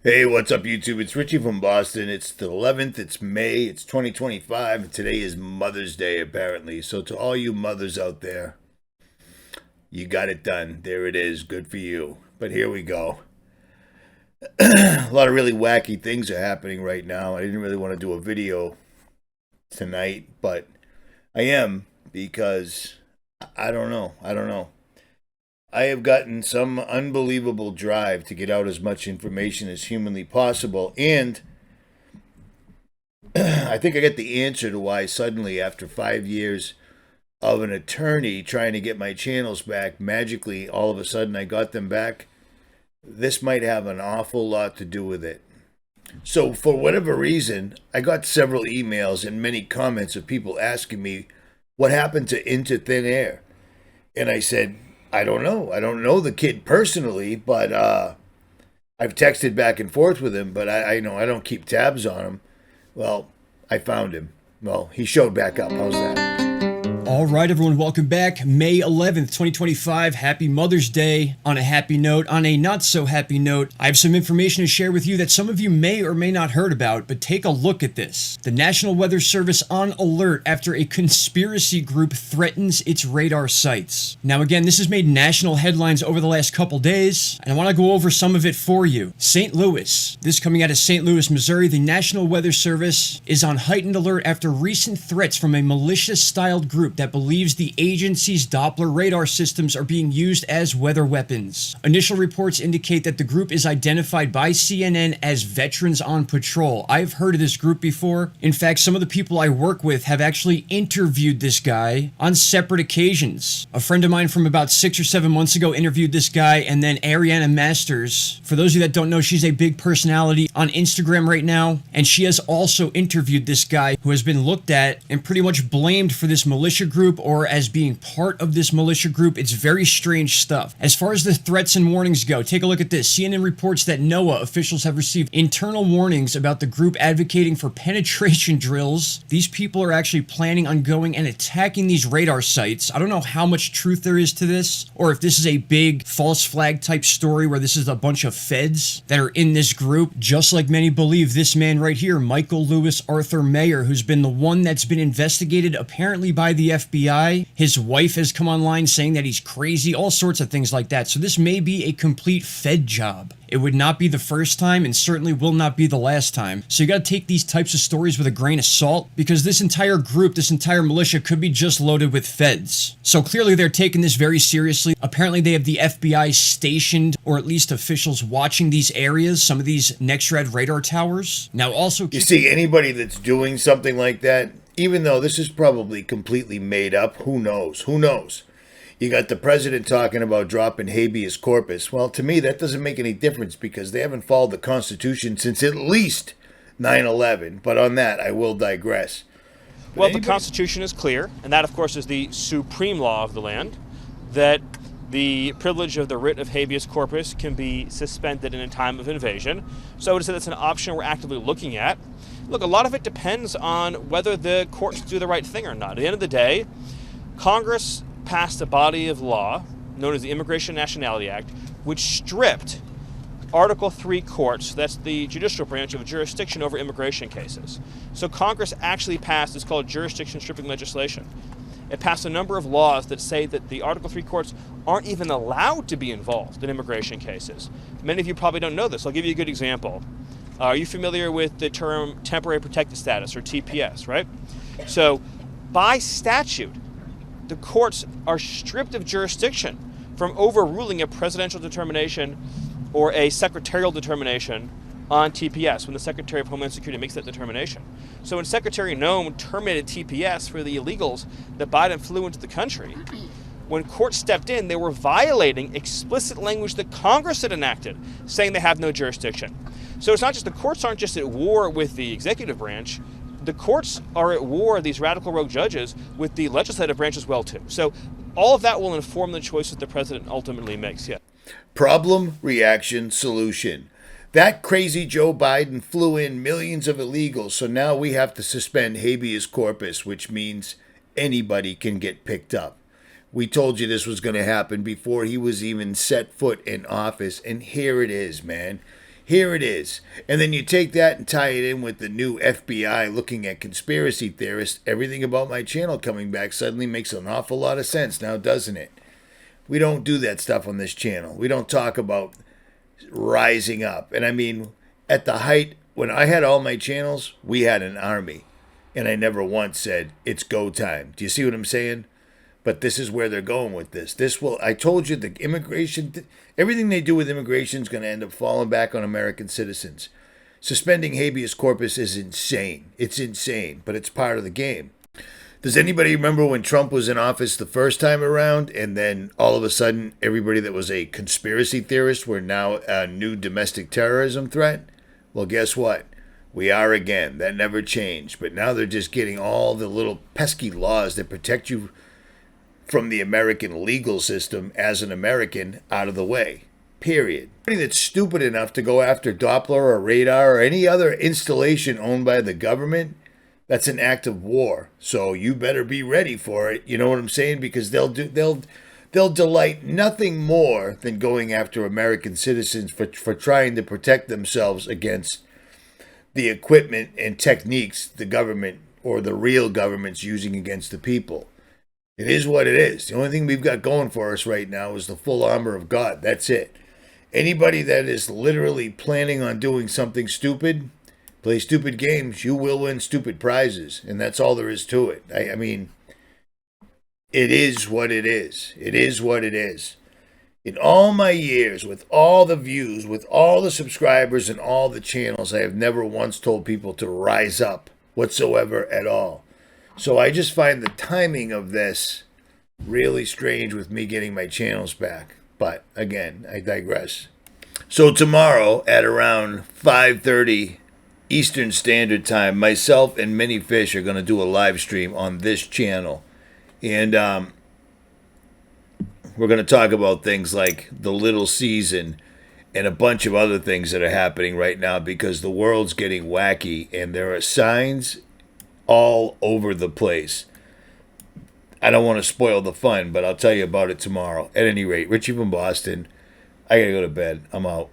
Hey, what's up, YouTube? It's Richie from Boston. It's the 11th, it's May, it's 2025, and today is Mother's Day, apparently. So, to all you mothers out there, you got it done. There it is. Good for you. But here we go. A lot of really wacky things are happening right now. I didn't really want to do a video tonight, but I am because I don't know. I don't know. I have gotten some unbelievable drive to get out as much information as humanly possible, and I think I get the answer to why suddenly, after 5 years of an attorney trying to get my channels back, magically, all of a sudden, I got them back. This might have an awful lot to do with it. So, for whatever reason, I got several emails and many comments of people asking me what happened to Into Thin Air. And I said, I don't know. I don't know the kid personally, but I've texted back and forth with him, but I know I don't keep tabs on him. Well, I found him. Well, he showed back up. How's that? All right, everyone, welcome back. May 11th, 2025. Happy Mother's Day. On a happy note, on a not so happy note, I have some information to share with you that some of you may or may not heard about, but take a look at this. The National Weather Service on alert after a conspiracy group threatens its radar sites. Now, again, this has made national headlines over the last couple days, and I want to go over some of it for you. St. Louis. This coming out of St. Louis, Missouri. The National Weather Service is on heightened alert after recent threats from a militia-styled group that believes the agency's Doppler radar systems are being used as weather weapons. Initial reports indicate that the group is identified by CNN as Veterans on Patrol. I've heard of this group before. In fact, some of the people I work with have actually interviewed this guy on separate occasions. A friend of mine from about 6 or 7 months ago interviewed this guy, and then Ariana Masters, for those of you that don't know, she's a big personality on Instagram right now, and she has also interviewed this guy who has been looked at and pretty much blamed for this militia group or as being part of this militia group. It's very strange stuff. As far as the threats and warnings go, take a look at this. CNN reports that NOAA officials have received internal warnings about the group advocating for penetration drills. These people are actually planning on going and attacking these radar sites. I don't know how much truth there is to this, or if this is a big false flag type story where this is a bunch of feds that are in this group, just like many believe this man right here, Michael Lewis Arthur Mayer, who's been the one that's been investigated apparently by the FBI. His wife has come online saying that he's crazy, all sorts of things like that. So this may be a complete Fed job. It would not be the first time and certainly will not be the last time. So you got to take these types of stories with a grain of salt, because this entire group, this entire militia could be just loaded with feds. So clearly they're taking this very seriously. Apparently they have the FBI stationed, or at least officials watching these areas, some of these next-red radar towers. Now also, You see, anybody that's doing something like that, even though this is probably completely made up, who knows? Who knows? You got the president talking about dropping habeas corpus. Well, to me, that doesn't make any difference because they haven't followed the Constitution since at least 9/11. But on that, I will digress. Well, the Constitution is clear, and that, of course, is the supreme law of the land, that the privilege of the writ of habeas corpus can be suspended in a time of invasion. So I would say that's an option we're actively looking at. Look, a lot of it depends on whether the courts do the right thing or not. At the end of the day, Congress passed a body of law known as the Immigration and Nationality Act, which stripped Article 3 courts, that's the judicial branch, of jurisdiction over immigration cases. So Congress actually passed, it's called jurisdiction stripping legislation. It passed a number of laws that say that the Article 3 courts aren't even allowed to be involved in immigration cases. Many of you probably don't know this. I'll give you a good example. Are you familiar with the term temporary protected status, or TPS, right? So by statute, the courts are stripped of jurisdiction from overruling a presidential determination or a secretarial determination on TPS when the Secretary of Homeland Security makes that determination. So when Secretary Noem terminated TPS for the illegals that Biden flew into the country, when courts stepped in, they were violating explicit language that Congress had enacted, saying they have no jurisdiction. So it's not just, the courts aren't just at war with the executive branch, the courts are at war, these radical rogue judges, with the legislative branch as well too. So all of that will inform the choices the president ultimately makes, yeah. Problem, reaction, solution. That crazy Joe Biden flew in millions of illegals, so now we have to suspend habeas corpus, which means anybody can get picked up. We told you this was going to happen before he was even set foot in office, and here it is, man. Here it is. And then you take that and tie it in with the new FBI looking at conspiracy theorists. Everything about my channel coming back suddenly makes an awful lot of sense now, doesn't it? We don't do that stuff on this channel. We don't talk about rising up. And I mean, at the height, when I had all my channels, we had an army. And I never once said, it's go time. Do you see what I'm saying? But this is where they're going with this. I told you, the immigration, everything they do with immigration is going to end up falling back on American citizens. Suspending habeas corpus is insane. It's insane, but it's part of the game. Does anybody remember when Trump was in office the first time around, and then all of a sudden everybody that was a conspiracy theorist were now a new domestic terrorism threat? Well, guess what? We are again. That never changed. But now they're just getting all the little pesky laws that protect you from the American legal system as an American out of the way. Period. Anybody that's stupid enough to go after Doppler or radar or any other installation owned by the government, that's an act of war. So you better be ready for it. You know what I'm saying? Because they'll delight nothing more than going after American citizens for trying to protect themselves against the equipment and techniques the government or the real government's using against the people. It is what it is. The only thing we've got going for us right now is the full armor of God. That's it. Anybody that is literally planning on doing something stupid, play stupid games, you will win stupid prizes. And that's all there is to it. I mean, it is what it is. It is what it is. In all my years, with all the views, with all the subscribers and all the channels, I have never once told people to rise up whatsoever at all. So I just find the timing of this really strange with me getting my channels back. But again, I digress. So tomorrow at around 5:30 Eastern Standard Time, myself and Many Fish are going to do a live stream on this channel. And we're going to talk about things like the little season and a bunch of other things that are happening right now because the world's getting wacky and there are signs all over the place. I don't want to spoil the fun, but I'll tell you about it tomorrow. At any rate, Richie from Boston, I got to go to bed. I'm out.